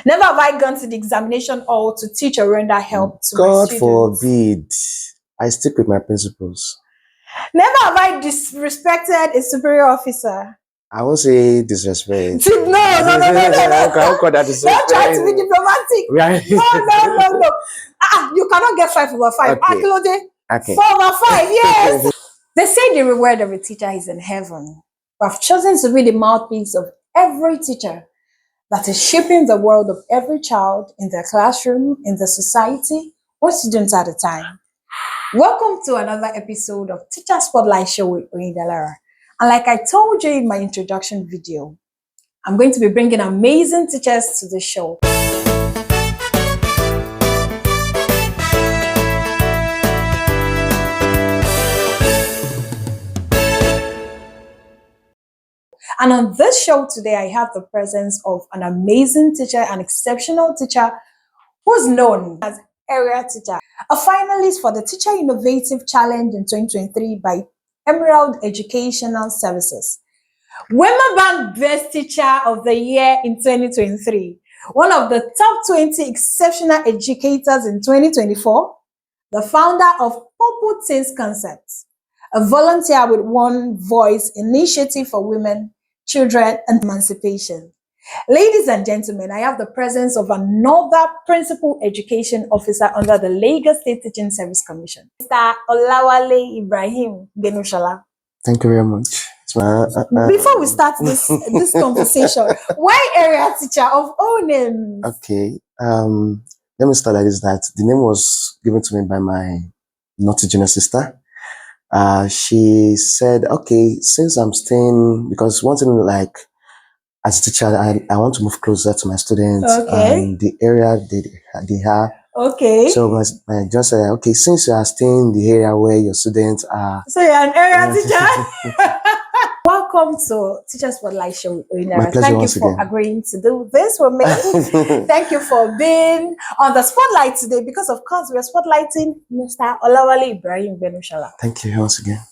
Never have I gone to the examination hall to teach or render help to my God students. forbid. I stick with my principles. Never have I disrespected a superior officer. I won't say disrespect. No. How could that Don't try to be diplomatic. Right. No. You cannot get 5/5. Okay. Okay. 4/5, yes. They say the reward of a teacher is in heaven. But I've chosen to be the mouthpiece of every teacher that is shaping the world of every child in their classroom, in the society, one student at a time. Welcome to another episode of Teacher Spotlight Show with Oyindalara. And like I told you in my introduction video, I'm going to be bringing amazing teachers to the show. And on this show today, I have the presence of an amazing teacher, an exceptional teacher who's known as area teacher, a finalist for the Teacher Innovative Challenge in 2023 by Emerald Educational Services. Women Bank Best Teacher of the Year in 2023, one of the top 20 exceptional educators in 2024, the founder of Purple Things Concepts, a volunteer with One Voice initiative for women, children, and emancipation. Ladies and gentlemen, I have the presence of another principal education officer under the Lagos State Teaching Service Commission, Mr. Olawale Ibrahim Benushala. Thank you very much. Before we start this conversation, why area teacher of all names? Okay. Let me start like this. That the name was given to me by my naughty junior sister. She said, okay, since I'm staying, because one thing like as a teacher, I want to move closer to my students and the area they have. Okay. So I just said, okay, since you are staying in the area where your students are. So you're an area teacher? Welcome to Teacher Spotlight Show with Oyindalara. My pleasure. Thank you for agreeing to do this with me. Thank you for being on the spotlight today because, of course, we are spotlighting Mr. Olawale Ibrahim Benushala. Thank you once again.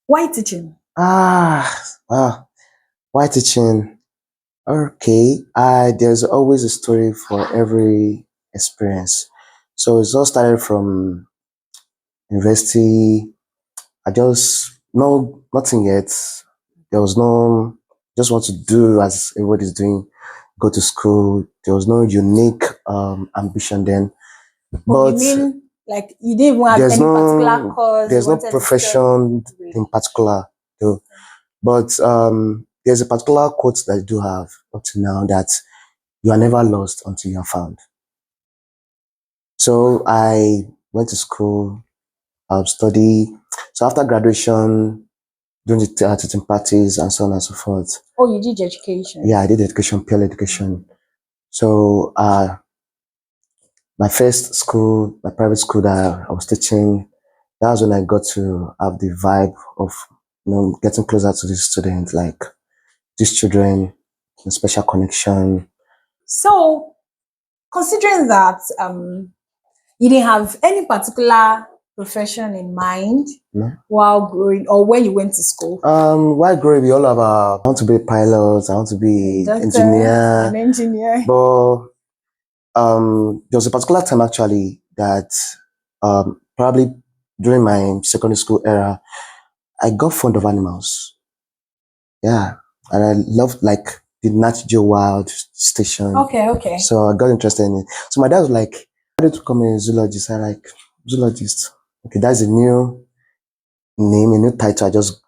Why teaching? Why teaching? Okay, there's always a story for every experience. So it's all started from university. I just know nothing yet. There was no just what to do as everybody's doing, go to school. There was no unique ambition then. But you mean like you didn't even have any particular cause? There's no profession in particular though. But there's a particular quote that I do have up to now that you are never lost until you are found. So I went to school, study. So after graduation, doing the teaching parties and so on and so forth. Oh, you did education? Yeah, I did education, pure education. So my first school, my private school that I was teaching, that was when I got to have the vibe of getting closer to these students, like these children, a special connection. So, considering that you didn't have any particular profession in mind while growing or when you went to school? While growing, we all have I want to be a pilot, I want to be an engineer. But there was a particular time actually that probably during my secondary school era, I got fond of animals. Yeah. And I loved like the Nat Geo Wild station. Okay. So I got interested in it. So my dad was like, I wanted to become a zoologist. I like zoologist. Okay, that's a new name, a new title. I just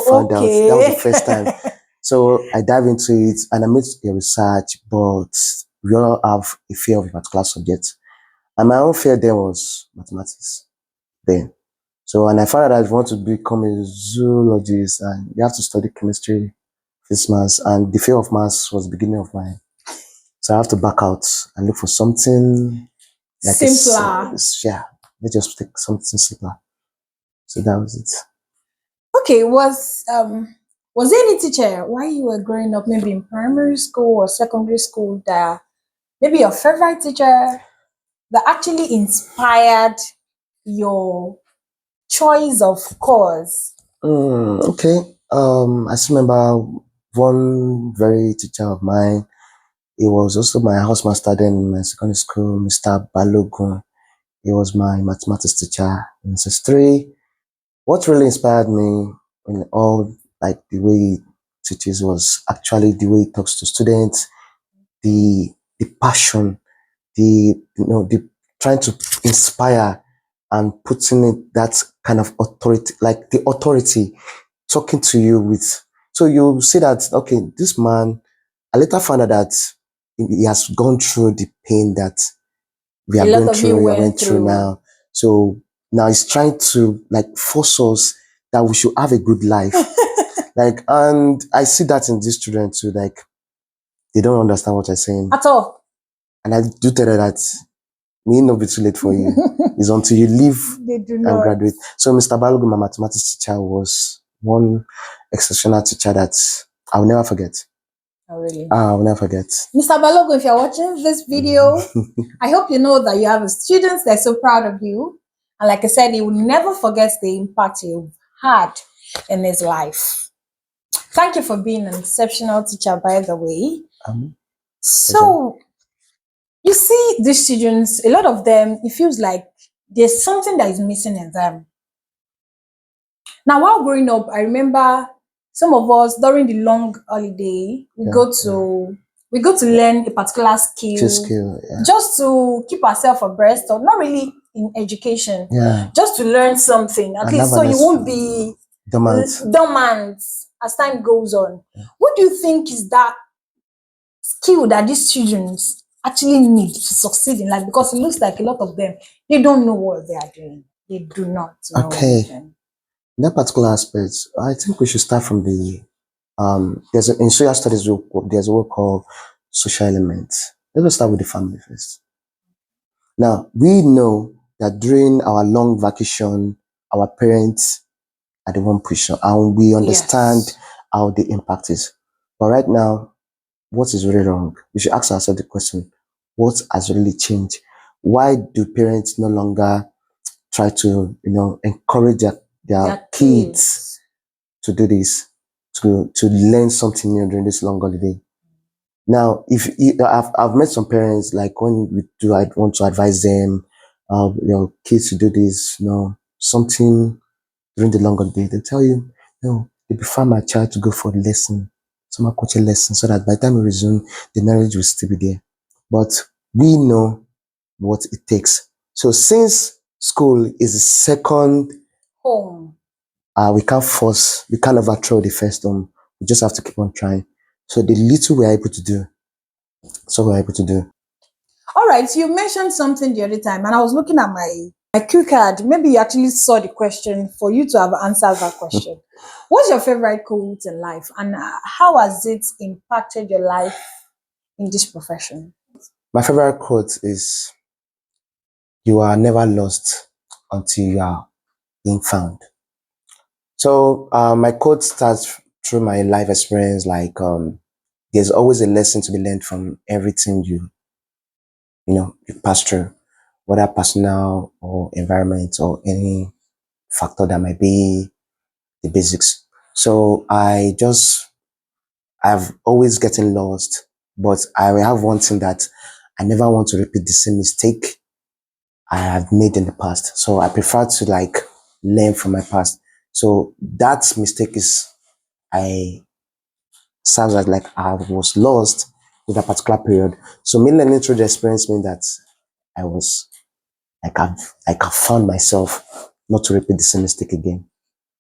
found out. That was the first time. So I dive into it and I made a research, but we all have a fear of a particular subject. And my own fear then was mathematics. Then. So, and I found out I want to become a zoologist and you have to study chemistry, physics, and the fear of maths was the beginning of mine. So I have to back out and look for something like simpler. Let's just take something simpler. So that was it. Okay, was there any teacher while you were growing up, maybe in primary school or secondary school, that maybe your favorite teacher that actually inspired your choice of course? Okay. I still remember one very teacher of mine. He was also my housemaster then in my secondary school, Mr. Balogun. He was my mathematics teacher in SS3. What really inspired me in all like the way he teaches was actually the way he talks to students, the passion, the trying to inspire and putting it that kind of authority, like the authority talking to you with. So you see that, okay, this man, I later found out that he has gone through the pain that we are going through, we are going through now. So now he's trying to like force us that we should have a good life. Like, and I see that in these children too, like, they don't understand what I'm saying. At all. And I do tell her that may not be too late for you. It's until you leave and graduate. So Mr. Balogun, my mathematics teacher, was one exceptional teacher that I will never forget. Oh, really? I will never forget. Mr. Balogun, if you're watching this video, I hope you know that you have students that are so proud of you. And like I said, he will never forget the impact you've had in his life. Thank you for being an exceptional teacher, by the way. So, you see these students, a lot of them, it feels like there's something that is missing in them. Now, while growing up, I remember some of us during the long holiday, we go to learn a particular skill, just to keep ourselves abreast, or not really in education, just to learn something, at least so you won't be dormant as time goes on. What do you think is that skill that these students actually need to succeed in life? Because it looks like a lot of them, they don't know what they are doing. They do not know. Okay. In that particular aspect, I think we should start from the in social studies there's a word called social elements. Let's start with the family first. Now, we know that during our long vacation, our parents are the one pushing, and we understand how the impact is. But right now, what is really wrong? We should ask ourselves the question, what has really changed? Why do parents no longer try to, encourage their kids to do this, to learn something new during this long holiday? Now, I've met some parents, like when I want to advise them, kids to do this, something during the long holiday, they tell you, they prefer my child to go for a lesson, summer coaching lesson, so that by the time we resume, the knowledge will still be there. But we know what it takes. So since school is the second home, we can't overthrow the first home. We just have to keep on trying. So the little we're able to do, so we're able to do. All right, so you mentioned something the other time, and I was looking at my cue card. Maybe you actually saw the question for you to have answered that question. What's your favorite quote in life, and how has it impacted your life in this profession? My favorite quote is, "You are never lost until you are being found." So my quote starts through my life experience, like there's always a lesson to be learned from everything you pass through, whether personal or environment or any factor that might be the basics. So I've always getting lost, but I have one thing that I never want to repeat the same mistake I have made in the past. So I prefer to learn from my past. So that mistake sounds like I was lost in a particular period. So me learning through the experience means that I was I found myself not to repeat the same mistake again.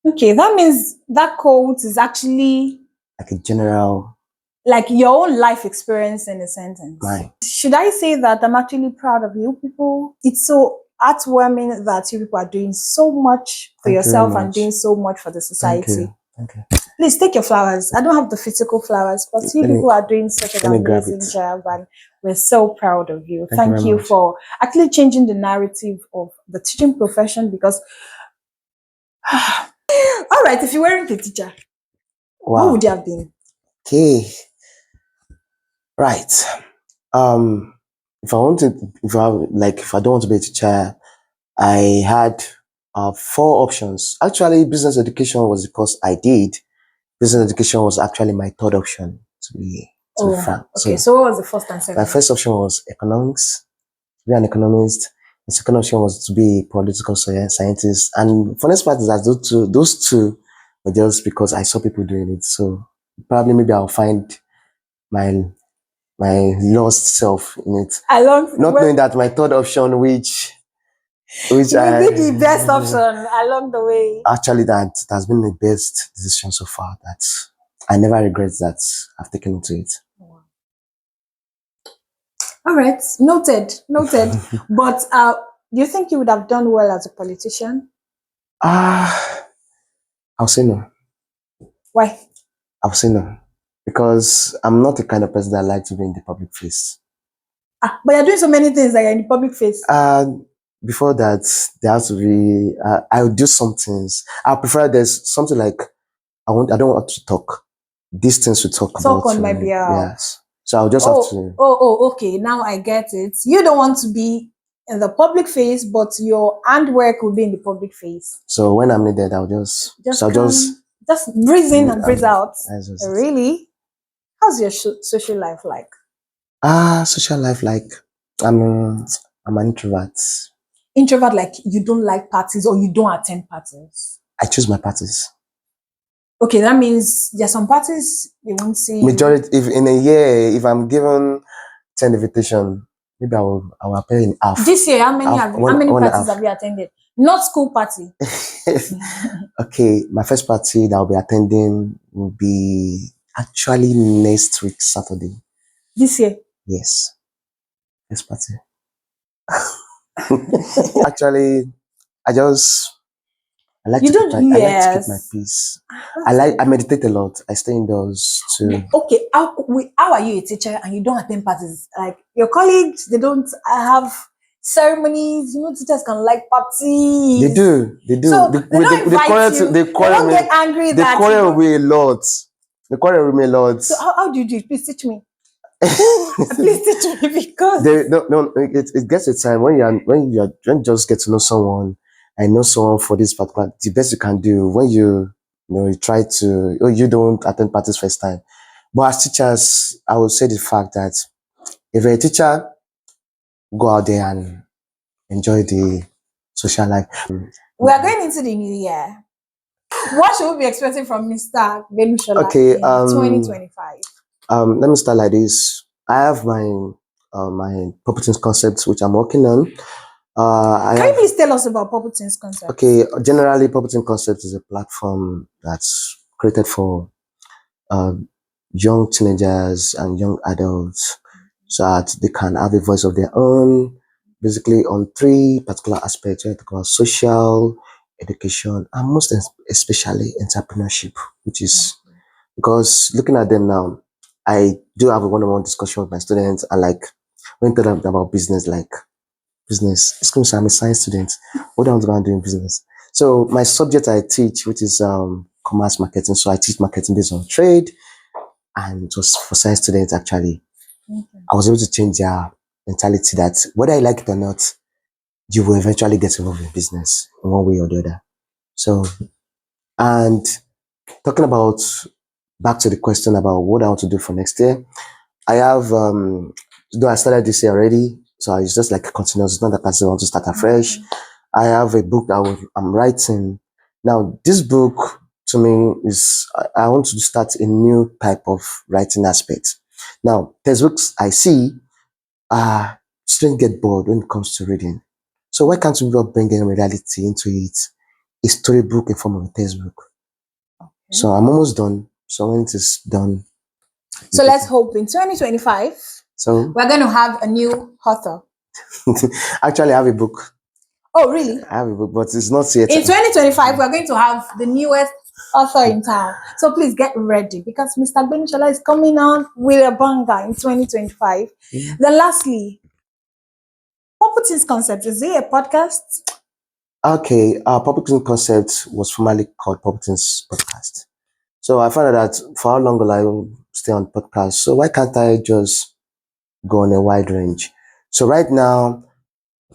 Okay, that means that quote is actually like a general, like your own life experience in a sentence. Right. Should I say that I'm actually proud of you people? It's so heartwarming that you people are doing so much for yourself and doing so much for the society. Thank you. Please take your flowers. I don't have the physical flowers, but you people are doing such an amazing job, and we're so proud of you. Thank you for actually changing the narrative of the teaching profession, because all right, if you weren't a teacher, what would you have been? Okay. Right. If I don't want to be a teacher, I had 4 options. Actually, business education was the course I did. Business education was actually my 3rd option to be to be frank. Okay, so what was the first and second? My first option was economics, to be an economist. The second option was to be a political scientist. And funniest part is that those two were just because I saw people doing it. So probably maybe I'll find my lost self in it. Not knowing that my third option, which will be the best option along the way. Actually, that has been the best decision so far. That I never regret that I've taken into it. All right, noted. But do you think you would have done well as a politician? I'll say no. Why? I'll say no. Because I'm not the kind of person that likes to be in the public face. But you're doing so many things that you're in the public face. Before that, there has to be, I'll do some things. I prefer there's something like, I don't want to talk. These things we talk about. Talk on my behalf. Yes. So I'll just have to. Okay. Now I get it. You don't want to be in the public face, but your handwork will be in the public face. So when I'm needed, I'll just breathe in and breathe out. Really? How's your social life like? Social life like, I'm an introvert. Introvert, like you don't like parties or you don't attend parties? I choose my parties. Okay, that means there's some parties you won't see. Majority, if in a year, if I'm given 10 invitation, maybe I will appear in half. This year, how many parties have you attended? Not school party. Okay, my first party that I'll be attending will be actually next week, Saturday. This year? Yes. First party. Actually, I like to keep my peace. I meditate a lot. I stay indoors too. Okay, how are you a teacher and you don't attend parties? Like your colleagues, they don't have ceremonies. You know, teachers can like parties. They do. So they quarrel get angry. They quarrel with me a lot. So how do you do it? Please teach me. Please teach me, because it gets a time when you just get to know someone. I know someone for this particular. The best you can do when you try to. You don't attend parties first time, but as teachers, I would say the fact that if you're a teacher, go out there and enjoy the social life. We are going into the new year. What should we be expecting from Mr. Belushola in 2025? Let me start like this. I have my purpose concepts which I'm working on. Can you please tell us about Purpose Concept? Okay, generally, Purpose Concept is a platform that's created for young teenagers and young adults so that they can have a voice of their own, basically on 3 particular aspects: social, education, and most especially entrepreneurship, which is because looking at them now, I do have a one-on-one discussion with my students, and like when you tell them about business, excuse me, I'm a science student. What am I going to do in business? So my subject I teach, which is commerce marketing. So I teach marketing based on trade, and it was for science students actually. I was able to change their mentality that whether you like it or not, you will eventually get involved in business in one way or the other. So, and talking about back to the question about what I want to do for next year, I have though I started this year already. So it's just like a continuous. It's not that I want to start afresh. I have a book that I'm writing. Now, this book to me is, I want to start a new type of writing aspect. Now, textbooks I see, students get bored when it comes to reading. So why can't we bring in reality into it? A storybook in form of a textbook. Okay. So I'm almost done. So when it is done. So let's hope in 2025. So we're going to have a new author. Actually, I have a book. Oh, really? I have a book, but it's not yet. In 2025, we're going to have the newest author in town. So please get ready, because Mr. Belushola is coming on with a banger in 2025. Then lastly, Purpose Concept, is it a podcast? Okay, Purpose Concept was formerly called Purpose Podcast. So I found out that for how long will I stay on podcast? So why can't I just go on a wide range? So right now,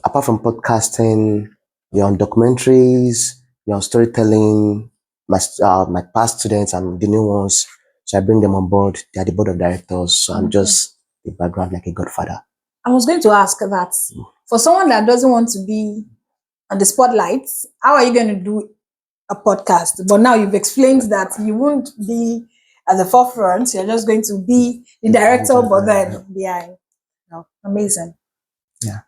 apart from podcasting, you're on documentaries, you're on storytelling, my past students and the new ones. So I bring them on board. They are the board of directors. So I'm just the background like a godfather. I was going to ask that for someone that doesn't want to be on the spotlight, how are you going to do a podcast? But now you've explained that you won't be at the forefront. You're just going to be the director, but then behind. No, amazing. Yeah.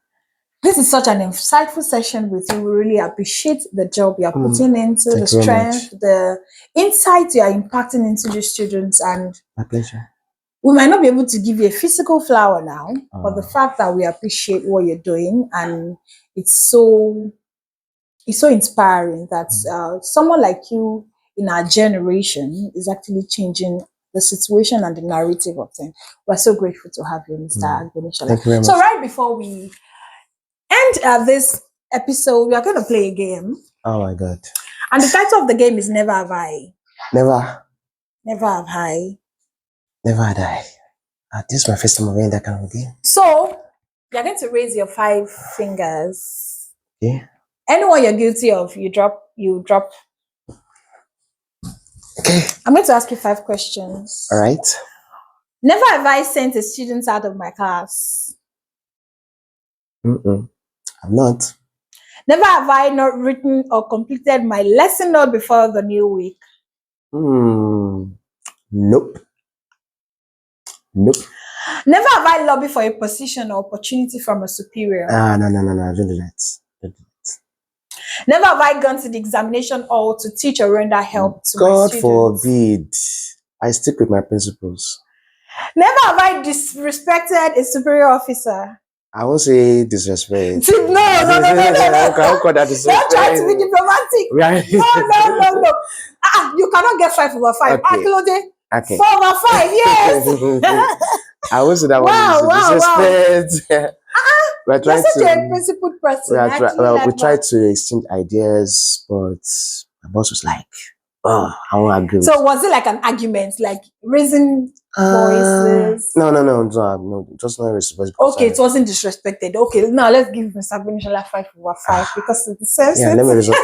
This is such an insightful session with you. We really appreciate the job you're putting into, the strength, the insight you are impacting into the students. And my pleasure. We might not be able to give you a physical flower now, but the fact that we appreciate what you're doing, and it's so inspiring that someone like you in our generation is actually changing the situation and the narrative of things. We're so grateful to have you, Mr. Agbonishola. Thank you very much. So right before we end this episode, we are going to play a game. Oh my God. And the title of the game is Never Have I. Never. Never have I. Never had I. This is my first time of playing that kind of game. So, you're going to raise your 5 fingers. Yeah. Anyone you're guilty of, you drop. Okay. I'm going to ask you 5 questions. All right. Never have I sent a student out of my class. I'm not. Never have I not written or completed my lesson note before the new week. Nope. Nope. Never have I lobbied for a position or opportunity from a superior. No. Don't do that. Don't do that. Never have I gone to the examination hall to teach or render help to my God students. forbid. I stick with my principles. Never have I disrespected a superior officer. I won't say disrespect. No. Don't call that disrespect. Don't try to be diplomatic. No. You cannot get 5 over 5. Okay. 4 over 5, yes. I won't say that one is disrespect. You're such a principled person. We tried to exchange ideas, but my boss was like, "Oh, I won't agree." So was it like an argument, like raising voices? No, just not respect. Okay, it wasn't disrespected. Okay, now let's give Mr. Agbonishola 5 over 5 because it deserves Yeah, it. let me resolve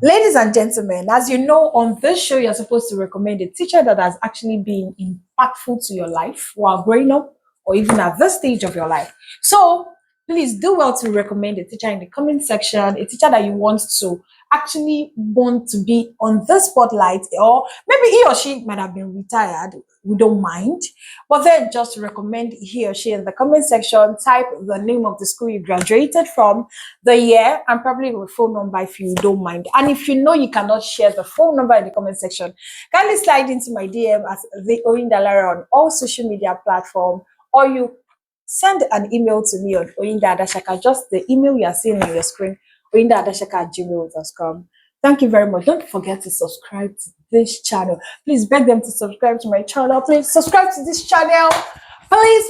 Ladies and gentlemen, as you know, on this show, you're supposed to recommend a teacher that has actually been impactful to your life while growing up or even at this stage of your life. So please do well to recommend a teacher in the comment section, a teacher that you want to be on the spotlight, or maybe he or she might have been retired. We don't mind, but then just recommend he or she in the comment section. Type the name of the school you graduated from, the year, and probably a phone number if you don't mind. And if you know you cannot share the phone number in the comment section, kindly slide into my DM at the Oyindalara on all social media platforms, or you send an email to me on oyinda_adashaka, just the email you are seeing on your screen, oyinda_adashaka@gmail.com. Thank you very much. Don't forget to subscribe to this channel. Please beg them to subscribe to my channel. Please subscribe to this channel. Please,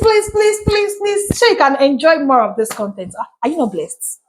so you can enjoy more of this content. Are you not blessed?